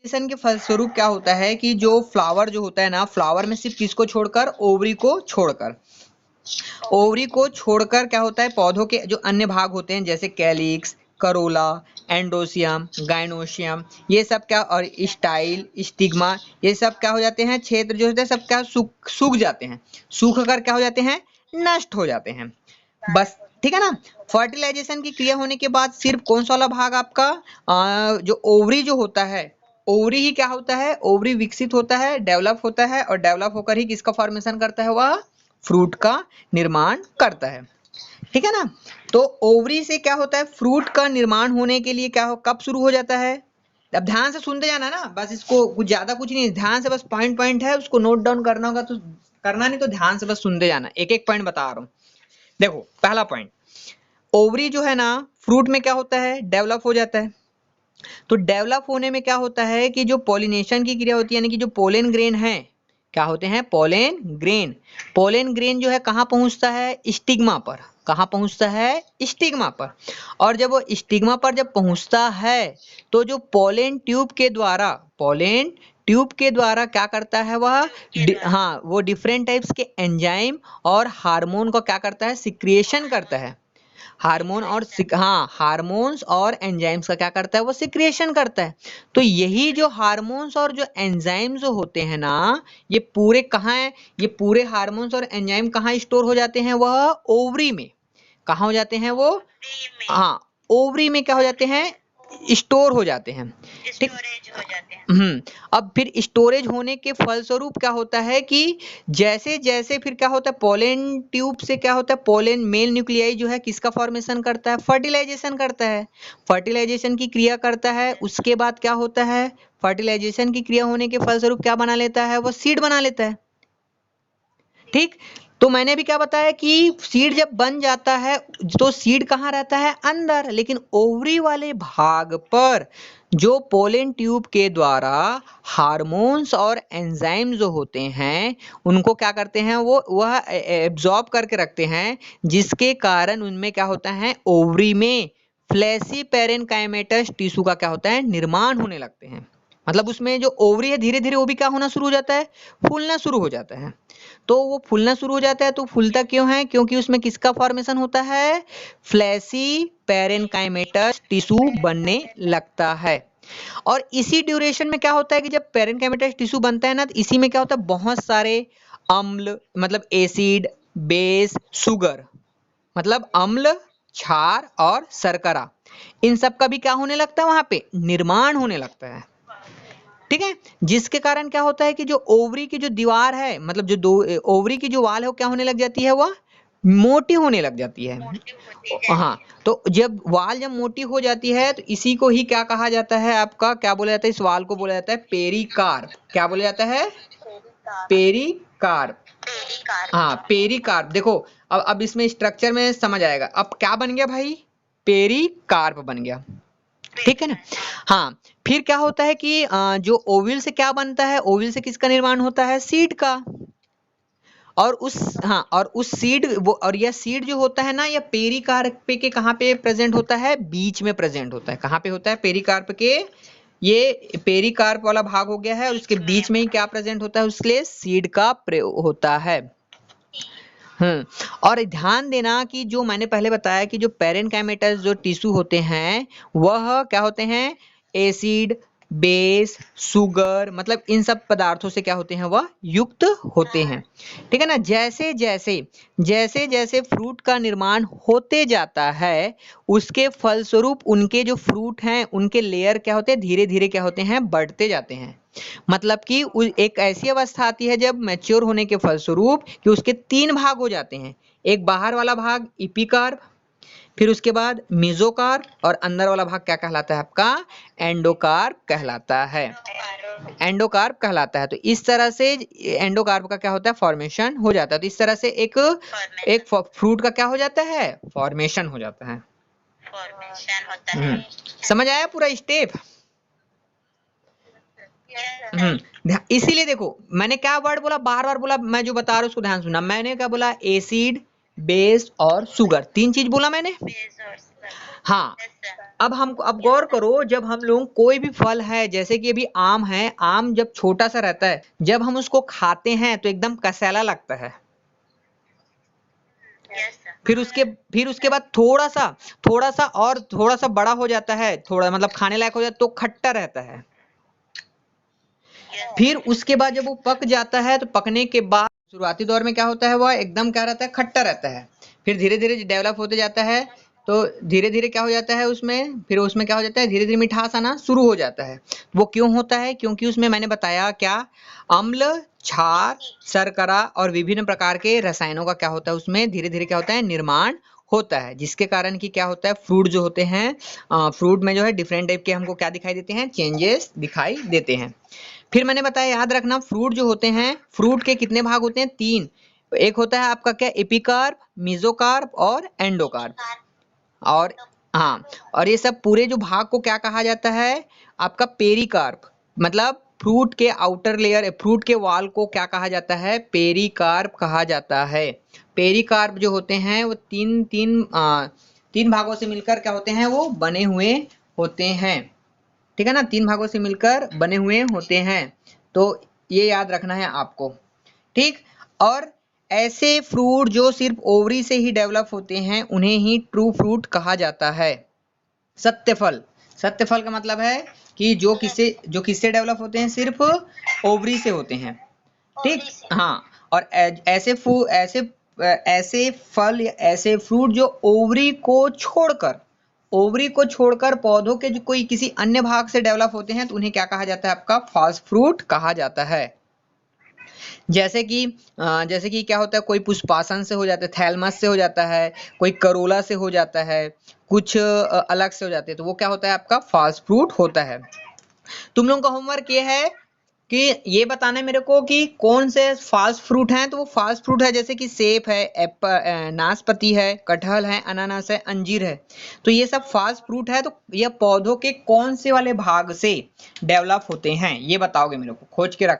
Fertilisation के फलस्वरूप क्या होता है कि जो फ्लावर जो होता है ना, फ्लावर में सिर्फ किसको छोड़कर, ओवरी को छोड़कर क्या होता है, पौधों के जो अन्य भाग होते हैं जैसे कैलिक्स, करोला, एंडोसियम, गाइनोसियम, ये सब क्या, और स्टाइल, स्टिग्मा, ये सब क्या हो जाते हैं, क्षेत्र जो होते हैं सब क्या सूख जाते हैं, सूख कर क्या हो जाते हैं, नष्ट हो जाते हैं। बस ठीक है ना। फर्टिलाइजेशन की क्रिया होने के बाद सिर्फ कौन सा वाला भाग आपका, जो ओवरी जो होता है, ओवरी ही क्या होता है, ओवरी विकसित होता है, डेवलप होता है, और डेवलप होकर ही किसका फॉर्मेशन करता है, वह फ्रूट का निर्माण करता है। ठीक है ना। तो ओवरी से क्या होता है, फ्रूट का निर्माण होने के लिए क्या हो, कब शुरू हो जाता है। अब ध्यान से सुनते जाना ना, बस इसको कुछ ज्यादा कुछ नहीं, ध्यान से बस पॉइंट पॉइंट है उसको नोट डाउन करना होगा, तो करना नहीं तो ध्यान से बस सुनते जाना, एक एक पॉइंट बता रहा हूँ। देखो पहला पॉइंट, ओवरी जो है ना फ्रूट में क्या होता है, डेवलप हो जाता है। तो डेवलप होने में क्या होता है कि जो पॉलिनेशन की क्रिया होती है, यानी कि जो पोलन ग्रेन है, क्या होते हैं, पोलन ग्रेन जो है कहाँ पहुंचता है, स्टिग्मा पर। कहाँ पहुंचता है, स्टिग्मा पर। और जब वो स्टिग्मा पर जब पहुंचता है तो जो पोलन ट्यूब के द्वारा क्या करता है वह, हाँ, वो डिफरेंट टाइप्स के एंजाइम और हार्मोन को क्या करता है, सिक्रिएशन करता है। हार्मोन्स और एंजाइम्स का क्या करता है, वो सिक्रिएशन करता है। तो यही जो हार्मोन्स और जो एंजाइम्स जो होते हैं ना, ये पूरे कहाँ है, ये पूरे हार्मोन्स और एंजाइम कहाँ स्टोर हो जाते हैं, वह ओवरी में। कहाँ हो जाते हैं वो, हाँ, ओवरी में क्या हो जाते हैं, स्टोर हो जाते हैं। ठीक, अब फिर स्टोरेज होने के फलस्वरूप क्या होता है कि जैसे जैसे फिर क्या होता है, पोलन ट्यूब से क्या होता है, पोलन मेल न्यूक्लियाई जो है किसका फॉर्मेशन करता है, फर्टिलाइजेशन करता है, फर्टिलाइजेशन की क्रिया करता है। उसके बाद क्या होता है, फर्टिलाइजेशन की क्रिया होने के फलस्वरूप क्या बना लेता है, वो सीड बना लेता है। ठीक, तो मैंने भी क्या बताया कि सीड जब बन जाता है तो सीड कहाँ रहता है, अंदर, लेकिन ओवरी वाले भाग पर जो पोलन ट्यूब के द्वारा हार्मोन्स और एंजाइम जो होते हैं उनको क्या करते हैं, वो वह एब्जॉर्ब करके रखते हैं, जिसके कारण उनमें क्या होता है, ओवरी में फ्लैसी पेरेन्काइमेटस टिश्यू का क्या होता है, निर्माण होने लगते हैं। मतलब उसमें जो ओवरी है धीरे धीरे वो भी क्या होना शुरू हो जाता है, फूलना शुरू हो जाता है। तो वो फूलना शुरू हो जाता है, तो फूलता क्यों है, क्योंकि उसमें किसका फॉर्मेशन होता है, फ्लैसी पेरेन्काइमेटस टिश्यू बनने लगता है। और इसी ड्यूरेशन में क्या होता है कि जब पेरेन्काइमेटस टिश्यू बनता है ना, तो इसी में क्या होता है, बहुत सारे अम्ल, मतलब एसिड, बेस, शुगर, मतलब अम्ल, क्षार और शर्करा, इन सब का भी क्या होने लगता है, वहां पे निर्माण होने लगता है। ठीक है, जिसके कारण क्या होता है कि जो ओवरी की जो दीवार है, मतलब जो दो ओवरी की जो वाल है वो क्या होने लग जाती है, वह मोटी होने लग जाती है। हाँ, तो जब वाल जब मोटी हो जाती है तो इसी को ही क्या कहा जाता है, आपका क्या बोला जाता है, इस वाल को बोला जाता है पेरिकार्प। क्या बोला जाता है, पेरिकार्प। हाँ, पेरिकार्प। देखो अब इसमें स्ट्रक्चर में समझ आएगा। अब क्या बन गया भाई, पेरिकार्प बन गया। ठीक है ना। हाँ, फिर क्या होता है कि जो ओविल से क्या बनता है, ओविल से किसका निर्माण होता है, सीड का। और उस सीड वो, और यह सीड जो होता है ना, यह पेरिकार्प के कहाँ पे प्रेजेंट होता है, बीच में प्रेजेंट होता है। कहाँ पे होता है, पेरिकार्प के, ये पेरिकार्प वाला भाग हो गया है, और उसके बीच में ही क्या प्रेजेंट होता है, उसके लिए सीड का प्रयोग होता है। और ध्यान देना कि जो मैंने पहले बताया कि जो पेरेन्काइमेटस जो टिश्यू होते हैं वह क्या होते हैं, एसिड, बेस, शुगर, मतलब इन सब पदार्थों से क्या होते हैं, वह युक्त होते हैं। ठीक है ना। जैसे जैसे फ्रूट का निर्माण होते जाता है, उसके फलस्वरूप उनके जो फ्रूट हैं उनके लेयर क्या होते हैं, धीरे धीरे क्या होते हैं, बढ़ते जाते हैं। मतलब कि एक ऐसी अवस्था आती है जब मैच्योर होने के फलस्वरूप कि उसके 3 भाग हो जाते हैं। एक बाहर वाला भाग इपिकार्प, फिर उसके बाद मेसोकार्प, और अंदर वाला भाग क्या कहलाता है आपका, एंडोकार्प कहलाता है। एंडोकार्प कहलाता है। तो इस तरह से एंडोकार्प का क्या होता है, फॉर्मेशन हो जाता है। तो इस तरह से एक फ्रूट का क्या हो जाता है, फॉर्मेशन हो जाता है। समझ आया पूरा स्टेप। इसीलिए देखो मैंने क्या वर्ड बोला, बार बार बोला, मैं जो बता रहा हूँ उसको ध्यान सुनना। मैंने क्या बोला, एसिड, बेस और शुगर, 3 चीज बोला मैंने। हाँ, अब गौर करो, जब हम लोग कोई भी फल है, जैसे कि अभी आम है, आम जब छोटा सा रहता है, जब हम उसको खाते हैं तो एकदम कसैला लगता है। फिर उसके बाद थोड़ा सा बड़ा हो जाता है, थोड़ा मतलब खाने लायक हो जाता है तो खट्टा रहता है। फिर उसके बाद जब वो पक जाता है तो पकने के बाद शुरुआती दौर में क्या होता है, वह एकदम क्या रहता है, खट्टा रहता है। फिर धीरे धीरे डेवलप होते जाता है, तो धीरे धीरे क्या हो जाता है उसमें, फिर उसमें क्या हो जाता है, धीरे धीरे मिठास आना शुरू हो जाता है। वो क्यों होता है? क्योंकि उसमें मैंने बताया क्या, अम्ल, क्षार, शर्करा और विभिन्न प्रकार के रसायनों का क्या होता है, उसमें धीरे धीरे क्या होता है, निर्माण होता है, जिसके कारण कि क्या होता है, फ्रूट जो होते हैं, फ्रूट में जो है डिफरेंट टाइप के हमको क्या दिखाई देते हैं, चेंजेस दिखाई देते हैं। फिर मैंने बताया, याद रखना, फ्रूट जो होते हैं, फ्रूट के कितने भाग होते हैं, 3। एक होता है आपका क्या, एपिकार्प, मेसोकार्प और एंडोकार्प। और हाँ, और ये सब पूरे जो भाग को क्या कहा जाता है, आपका पेरिकार्प। मतलब फ्रूट के आउटर लेयर, फ्रूट के वाल को क्या कहा जाता है, पेरिकार्प कहा जाता है। पेरिकार्प जो होते हैं वो तीन भागों से मिलकर क्या होते हैं, वो बने हुए होते हैं। ठीक है ना, 3 भागों से मिलकर बने हुए होते हैं, तो ये याद रखना है आपको। ठीक, और ऐसे फ्रूट जो सिर्फ ओवरी से ही डेवलप होते हैं उन्हें ही ट्रू फ्रूट कहा जाता है। सत्यफल, सत्यफल का मतलब है कि जो किससे डेवलप होते हैं, सिर्फ ओवरी से होते हैं। ठीक, हाँ, और ऐसे फल या ऐसे फ्रूट जो ओवरी को छोड़कर पौधों के जो कोई किसी अन्य भाग से डेवलप होते हैं तो उन्हें क्या कहा जाता है, आपका फास्ट फ्रूट कहा जाता है। जैसे कि क्या होता है, कोई पुष्पासन से हो जाता है, थैलमस से हो जाता है, कोई करोला से हो जाता है, कुछ अलग से हो जाते हैं, तो वो क्या होता है, आपका फास्ट फ्रूट होता है। तुम लोगों का होमवर्क ये है कि ये बताना है मेरे को कि कौन से फास्ट फ्रूट हैं। तो वो फास्ट फ्रूट है जैसे कि सेब है, नाशपाती है, कटहल है, अनानास है, अंजीर है। तो ये सब फास्ट फ्रूट है, तो ये पौधों के कौन से वाले भाग से डेवलप होते हैं, ये बताओगे मेरे को, खोज के रखना।